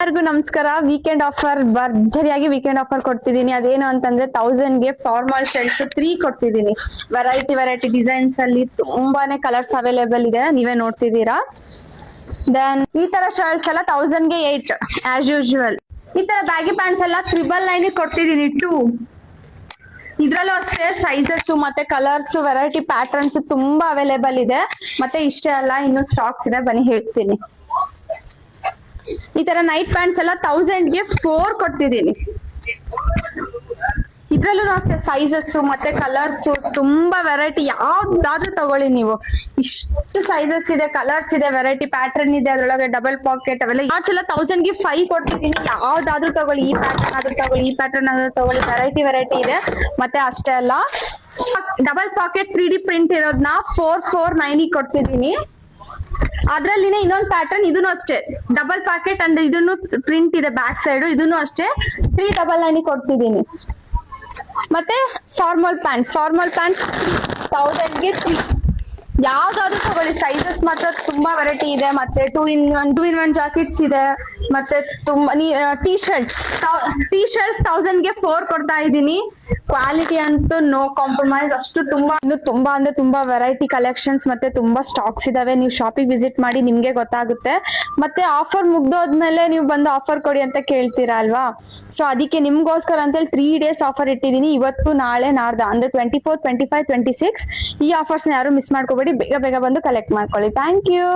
ಎಲ್ಲರಿಗೂ ನಮಸ್ಕಾರ. Weekend offer ಭರ್ಜರಿಯಾಗಿ ವೀಕೆಂಡ್ ಆಫರ್ ಕೊಡ್ತಿದ್ದೀನಿ. ಅದೇನು ಅಂತಂದ್ರೆ 1000ಗೆ ಫಾರ್ಮಲ್ ಶರ್ಟ್ಸ್ 3 ಕೊಡ್ತಿದ್ದೀನಿ. ವೆರೈಟಿ ಡಿಸೈನ್ಸ್ ಅಲ್ಲಿ ತುಂಬಾನೇ ಕಲರ್ಸ್ ಅವೈಲೇಬಲ್ ಇದೆ, ನೀವೇ ನೋಡ್ತಿದ್ದೀರಾ. ದೆನ್ ಈ ತರ ಶರ್ಟ್ಸ್ ಎಲ್ಲ 1000ಗೆ 8 ಆಸ್ ಯೂಶುವಲ್. ಈ ತರ ಬ್ಯಾಗಿ ಪ್ಯಾಂಟ್ಸ್ ಎಲ್ಲ 999 ಕೊಡ್ತಿದ್ದೀನಿ 2. ಇದ್ರಲ್ಲೂ ಅಷ್ಟೇ ಸೈಜಸ್ ಮತ್ತೆ ಕಲರ್ಸ್ ವೆರೈಟಿ ಪ್ಯಾಟರ್ನ್ಸ್ ತುಂಬಾ ಅವೈಲೇಬಲ್ ಇದೆ. ಮತ್ತೆ ಇಷ್ಟೇ ಅಲ್ಲ, ಇನ್ನು ಸ್ಟಾಕ್ಸ್ ಇದೆ, ಬನ್ನಿ ಹೇಳ್ತೀನಿ. ಈ ತರ ನೈಟ್ ಪ್ಯಾಂಟ್ಸ್ ಎಲ್ಲ 1000ಗೆ 4 ಕೊಡ್ತಿದ್ದೀನಿ. ಇದ್ರಲ್ಲೂ ಅಷ್ಟೇ ಸೈಜಸ್ ಮತ್ತೆ ಕಲರ್ಸ್ ತುಂಬಾ ವೆರೈಟಿ, ಯಾವ್ದಾದ್ರೂ ತಗೊಳ್ಳಿ ನೀವು. ಇಷ್ಟು ಸೈಜಸ್ ಇದೆ, ಕಲರ್ಸ್ ಇದೆ, ವೆರೈಟಿ ಪ್ಯಾಟರ್ನ್ ಇದೆ, ಅದ್ರೊಳಗೆ ಡಬಲ್ ಪಾಕೆಟ್ ಅವೆಲ್ಲ. ಯಾರ್ಡ್ಸ್ ಎಲ್ಲ 1000ಗೆ 5 ಕೊಡ್ತಿದ್ದೀನಿ. ಯಾವ್ದಾದ್ರೂ ತಗೊಳ್ಳಿ, ಈ ಪ್ಯಾಟರ್ನ್ ಆದ್ರೂ ತಗೊಳ್ಳಿ, ಈ ಪ್ಯಾಟರ್ನ್ ಆದ್ರೂ ತಗೊಳ್ಳಿ, ವೆರೈಟಿ ಇದೆ. ಮತ್ತೆ ಅಷ್ಟೇ ಅಲ್ಲ, ಡಬಲ್ ಪಾಕೆಟ್ 3D ಪ್ರಿಂಟ್ ಇರೋದನ್ನ 4490 ಕೊಡ್ತಿದ್ದೀನಿ. ಅದ್ರಲ್ಲಿನೇ ಇನ್ನೊಂದು ಪ್ಯಾಟರ್ನ್, ಇದನ್ನು ಅಷ್ಟೇ ಡಬಲ್ ಪ್ಯಾಕೆಟ್ ಅಂಡ್ ಇದನ್ನು ಪ್ರಿಂಟ್ ಇದೆ ಬ್ಯಾಕ್ ಸೈಡ್, ಇದನ್ನು ಅಷ್ಟೇ 399 ಕೊಡ್ತಿದ್ದೀನಿ. ಮತ್ತೆ ಫಾರ್ಮಲ್ ಪ್ಯಾಂಟ್ಸ್ 1000ಗೆ 3. ಯಾವ್ದಾದ್ರು ತಗೊಳ್ಳಿ, ಸೈಜಸ್ ಮಾತ್ರ ತುಂಬಾ ವೆರೈಟಿ ಇದೆ. ಮತ್ತೆ 2 in 1 ಜಾಕೆಟ್ಸ್ ಇದೆ. ಮತ್ತೆ ತುಂಬಾ ಟೀ ಶರ್ಟ್ಸ್ 1000ಗೆ 4 ಕೊಡ್ತಾ ಇದ್ದೀನಿ. ಕ್ವಾಲಿಟಿ ಅಂತೂ ನೋ ಕಾಂಪ್ರಮೈಸ್. ಅಷ್ಟು ತುಂಬಾ ಅಂದ್ರೆ ತುಂಬಾ ವೆರೈಟಿ ಕಲೆಕ್ಷನ್ಸ್ ಮತ್ತೆ ತುಂಬಾ ಸ್ಟಾಕ್ಸ್ ಇದಾವೆ. ನೀವು ಶಾಪಿಗೆ ವಿಸಿಟ್ ಮಾಡಿ, ನಿಮ್ಗೆ ಗೊತ್ತಾಗುತ್ತೆ. ಮತ್ತೆ ಆಫರ್ ಮುಗ್ದೋದ್ಮೇಲೆ ನೀವು ಬಂದು ಆಫರ್ ಕೊಡಿ ಅಂತ ಕೇಳ್ತೀರಾ ಅಲ್ವಾ. ಸೊ ಅದಕ್ಕೆ ನಿಮ್ಗೋಸ್ಕರ ಅಂತೇಳಿ 3 days ಆಫರ್ ಇಟ್ಟಿದ್ದೀನಿ. ಇವತ್ತು, ನಾಳೆ, ನಾಡ್ದ ಅಂದ್ರೆ 24, 25, 26 ಈ ಆಫರ್ಸ್ ಯಾರು ಮಿಸ್ ಮಾಡ್ಕೋಬೇಡಿ. ಬೇಗ ಬಂದು ಕಲೆಕ್ಟ್ ಮಾಡ್ಕೊಳ್ಳಿ. Thank you.